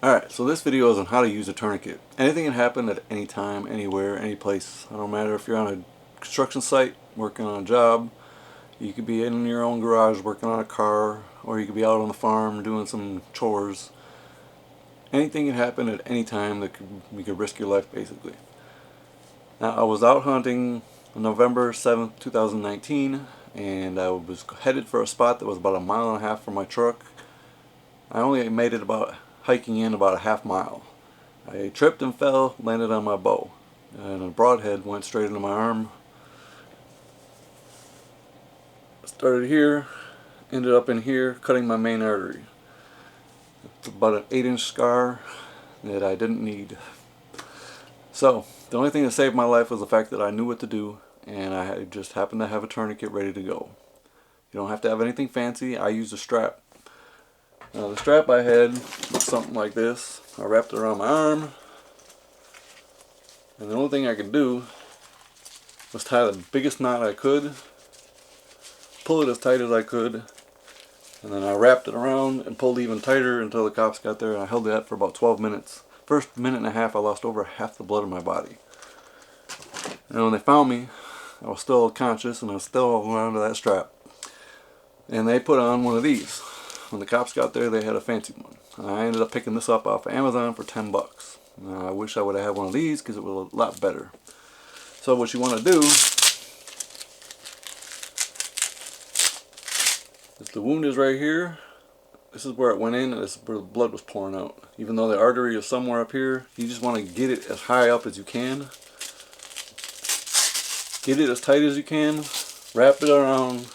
Alright, so this video is on how to use a tourniquet. Anything can happen at any time, anywhere, any place. It don't matter if you're on a construction site, working on a job, you could be in your own garage working on a car, or you could be out on the farm doing some chores. Anything can happen at any time that you could risk your life, basically. Now, I was out hunting on November 7th, 2019, and I was headed for a spot that was about 1.5 miles from my truck. I only made it about hiking in about a half mile. I tripped and fell, landed on my bow, and a broadhead went straight into my arm. Started here, ended up in here, cutting my main artery. It's about an 8-inch scar that I didn't need. So, the only thing that saved my life was the fact that I knew what to do, and I just happened to have a tourniquet ready to go. You don't have to have anything fancy. I used a strap. Now, the strap I had was something like this. I wrapped it around my arm, and the only thing I could do was tie the biggest knot I could, pull it as tight as I could, and then I wrapped it around and pulled even tighter until the cops got there, and I held that for about 12 minutes. First minute and a half I lost over half the blood in my body. And when they found me, I was still conscious and I was still holding on to that strap. And they put on one of these. When the cops got there, they had a fancy one. And I ended up picking this up off of Amazon for 10 bucks. I wish I would have had one of these because it was a lot better. So what you want to do is, the wound is right here. This is where it went in, and this is where the blood was pouring out. Even though the artery is somewhere up here, you just want to get it as high up as you can. Get it as tight as you can. Wrap it around.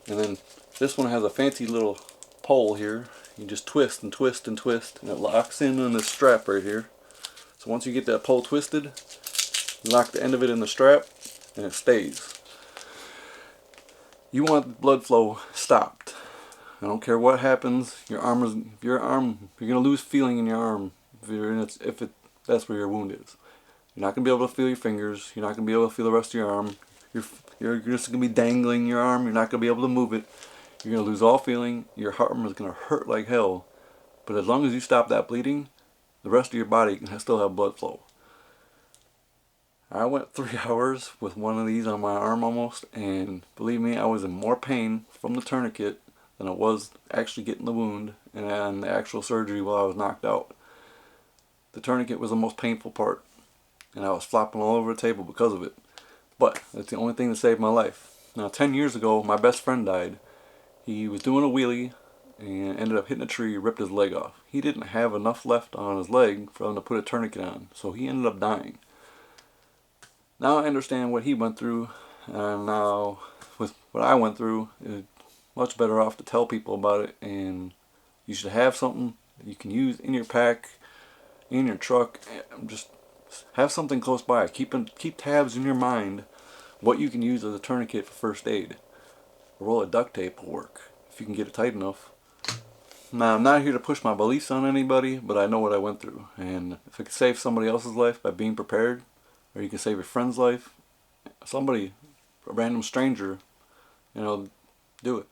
And then this one has a fancy little pole here. You just twist and twist and twist, and it locks in on this strap right here. So once you get that pole twisted, you lock the end of it in the strap, and it stays. You want blood flow stopped. I don't care what happens. You're gonna lose feeling in your arm if that's where your wound is. You're not gonna be able to feel your fingers. You're not gonna be able to feel the rest of your arm. You're just gonna be dangling your arm. You're not gonna be able to move it. You're gonna lose all feeling. Your arm is gonna hurt like hell. But as long as you stop that bleeding, the rest of your body can still have blood flow. I went 3 hours with one of these on my arm almost, and believe me, I was in more pain from the tourniquet than it was actually getting the wound and the actual surgery while I was knocked out. The tourniquet was the most painful part, and I was flopping all over the table because of it. But that's the only thing that saved my life. Now, 10 years ago, my best friend died. He was doing a wheelie and ended up hitting a tree, ripped his leg off. He didn't have enough left on his leg for him to put a tourniquet on, so he ended up dying. Now I understand what he went through, and now with what I went through, it's much better off to tell people about it. And you should have something that you can use in your pack, in your truck. Just have something close by. Keep tabs in your mind what you can use as a tourniquet for first aid. A roll of duct tape will work if you can get it tight enough. Now, I'm not here to push my beliefs on anybody, but I know what I went through, and if it could save somebody else's life by being prepared, or you can save your friend's life, somebody, a random stranger, do it.